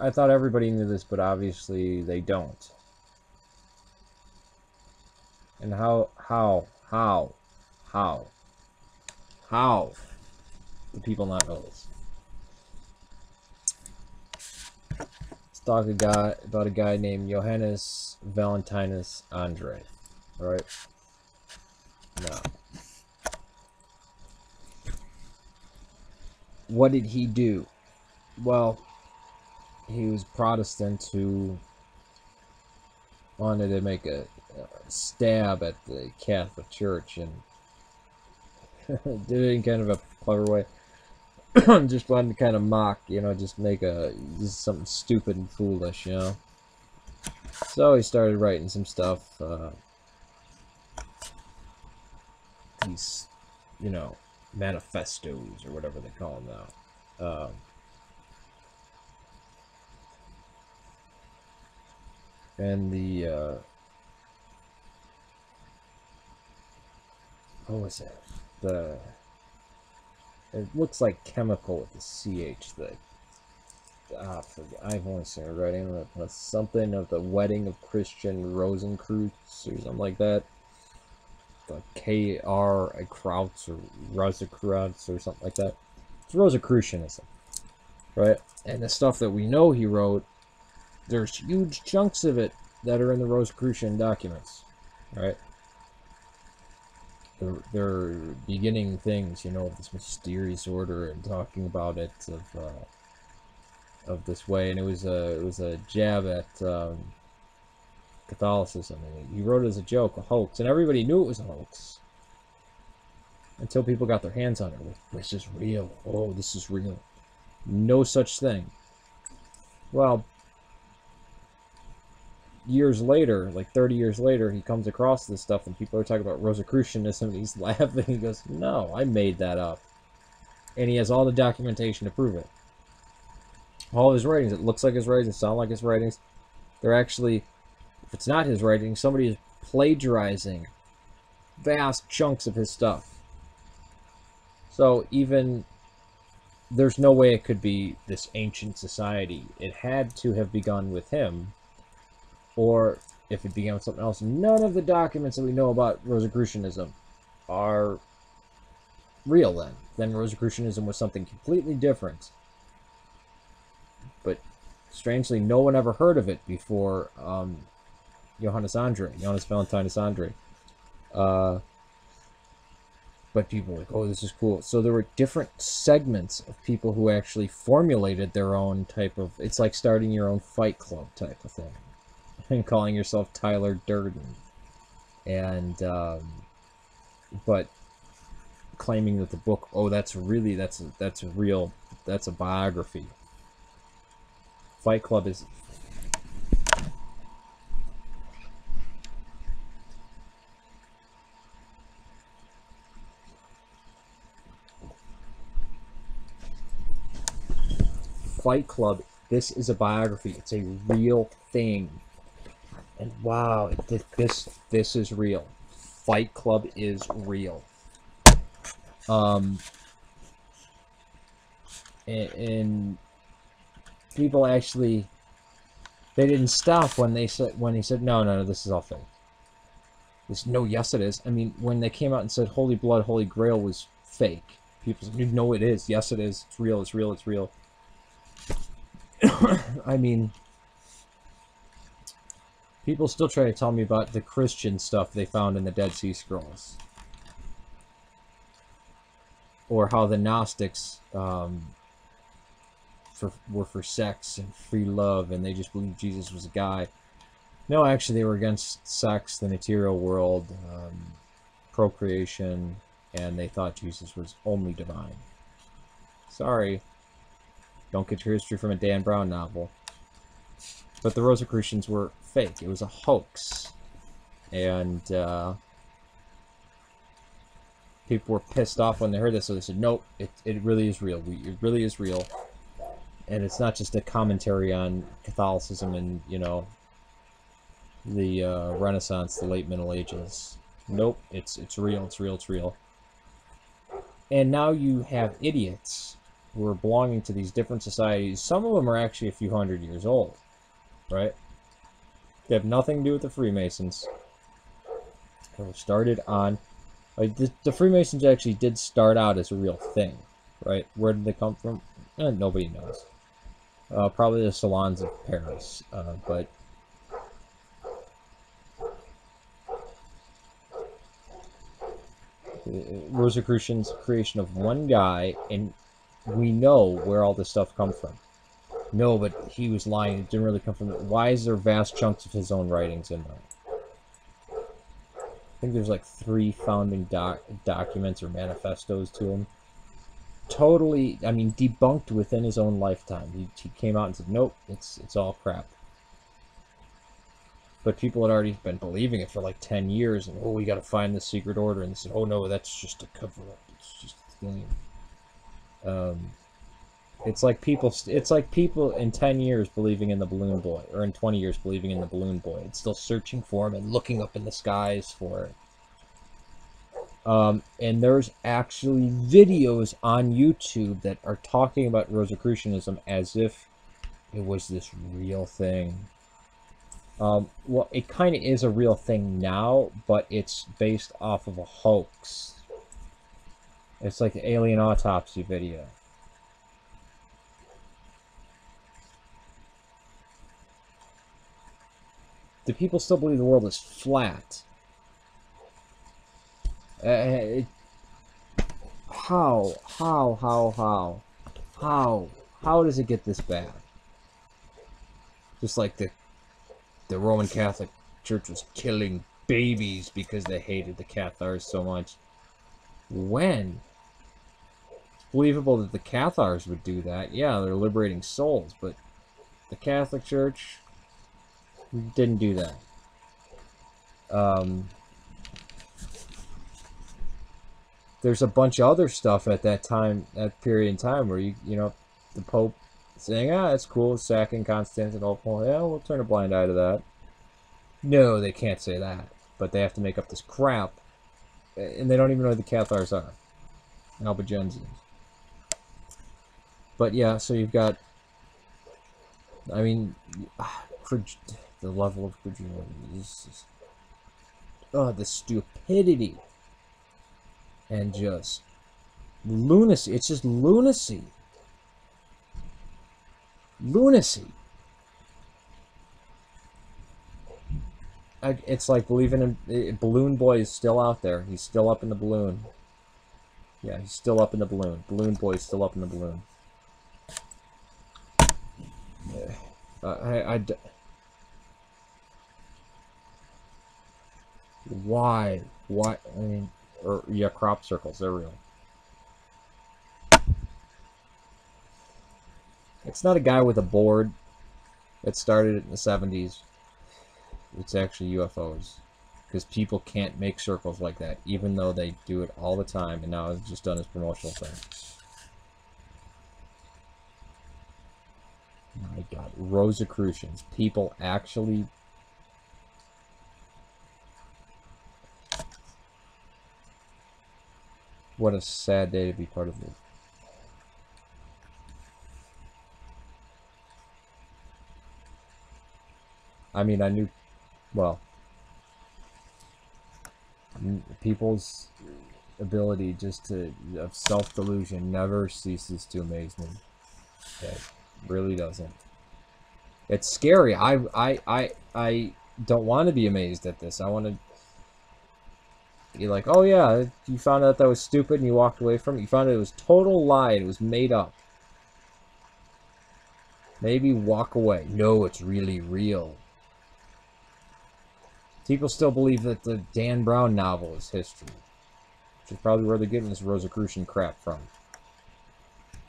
I thought everybody knew this, but obviously they don't. And how do people not know this? Let's talk about a guy named Johannes Valentinus Andreae. Alright? Now, what did he do? Well, he was Protestant who wanted to make a stab at the Catholic Church, and did it in kind of a clever way. Just wanted to kind of mock, you know, just something stupid and foolish, you know. So he started writing some stuff, these, you know, manifestos or whatever they call them now. And the what was it? It looks like chemical with the CH. I've only seen it writing something of the wedding of Christian Rosicrucians or something like that. The KR Krauts or Rosicrucians or something like that. It's Rosicrucianism, right? And the stuff that we know he wrote, there's huge chunks of it that are in the Rosicrucian documents, right? They're beginning things, you know, of this mysterious order and talking about it of this way, and it was a jab at Catholicism. And he wrote it as a joke, a hoax, and everybody knew it was a hoax until people got their hands on it. This is real. Oh, this is real. No such thing. Well, years later, like 30 years later, he comes across this stuff and people are talking about Rosicrucianism, and he's laughing. He goes, no, I made that up. And he has all the documentation to prove it. All his writings, it looks like his writings, it sound like his writings. They're actually, if it's not his writing, somebody is plagiarizing vast chunks of his stuff. So even, there's no way it could be this ancient society. It had to have begun with him. Or if it began with something else. None of the documents that we know about Rosicrucianism are real then. Then Rosicrucianism was something completely different. But strangely, no one ever heard of it before Johannes Valentinus Andreae. But people were like, oh, this is cool. So there were different segments of people who actually formulated their own type of, it's like starting your own fight club type of thing. And calling yourself Tyler Durden, and but claiming that the book, oh, that's a biography. Fight Club is Fight Club. This is a biography. It's a real thing. And wow, this is real. Fight Club is real. And people actually, they didn't stop when he said no, this is all fake. Yes it is. I mean, when they came out and said Holy Blood, Holy Grail was fake, people said, no, it is. Yes, it is. It's real. It's real. It's real. I mean, people still try to tell me about the Christian stuff they found in the Dead Sea Scrolls. Or how the Gnostics were for sex and free love, and they just believed Jesus was a guy. No, actually, they were against sex, the material world, procreation, and they thought Jesus was only divine. Sorry. Don't get your history from a Dan Brown novel. But the Rosicrucians were fake. It was a hoax. And people were pissed off when they heard this, so they said, nope, it really is real. It really is real. And it's not just a commentary on Catholicism and, you know, the Renaissance, the late Middle Ages. Nope, it's real, it's real, it's real. And now you have idiots who are belonging to these different societies. Some of them are actually a few hundred years old, right? They have nothing to do with the Freemasons. They were started on... Like, the Freemasons actually did start out as a real thing, right? Where did they come from? Nobody knows. Probably the salons of Paris, but... Rosicrucians, creation of one guy, and we know where all this stuff comes from. No, but he was lying. It didn't really come from... Why is there vast chunks of his own writings in there? I think there's like 3 founding documents or manifestos to him. Totally, I mean, debunked within his own lifetime. He came out and said, nope, it's all crap. But people had already been believing it for like 10 years, and, oh, we gotta find the secret order, and they said, oh no, that's just a cover-up. It's just a thing. It's like people in 10 years believing in the balloon boy, or in 20 years believing in the balloon boy. It's still searching for him and looking up in the skies for it. And there's actually videos on YouTube that are talking about Rosicrucianism as if it was this real thing. Well, it kind of is a real thing now, but it's based off of a hoax. It's like the alien autopsy video. Do people still believe the world is flat? How does it get this bad? Just like the Roman Catholic Church was killing babies because they hated the Cathars so much. When? It's believable that the Cathars would do that. Yeah, they're liberating souls, but the Catholic Church didn't do that. There's a bunch of other stuff at that time, that period in time, where you know, the Pope saying, it's cool, sacking Constantinople. Yeah, we'll turn a blind eye to that. No, they can't say that, but they have to make up this crap, and they don't even know who the Cathars are. Albigensians. But yeah, so you've got, I mean, the level of credulity is just, the stupidity and just lunacy. It's just lunacy. Lunacy. It's like believing in Balloon Boy is still out there. He's still up in the balloon. Yeah, he's still up in the balloon. Balloon Boy is still up in the balloon. Why? Why? I mean, or yeah, crop circles. They're real. It's not a guy with a board that started it in the 70s. It's actually UFOs. Because people can't make circles like that, even though they do it all the time, and now it's just done as promotional thing. My God, Rosicrucians. People actually... What a sad day to be part of this. I mean, I knew... Well... People's ability just to... of self-delusion never ceases to amaze me. It really doesn't. It's scary. I don't want to be amazed at this. I want to... You're like, oh yeah, you found out that was stupid and you walked away from it. You found out it was total lie. It was made up. Maybe walk away. No, it's really real. People still believe that the Dan Brown novel is history. Which is probably where they're getting this Rosicrucian crap from.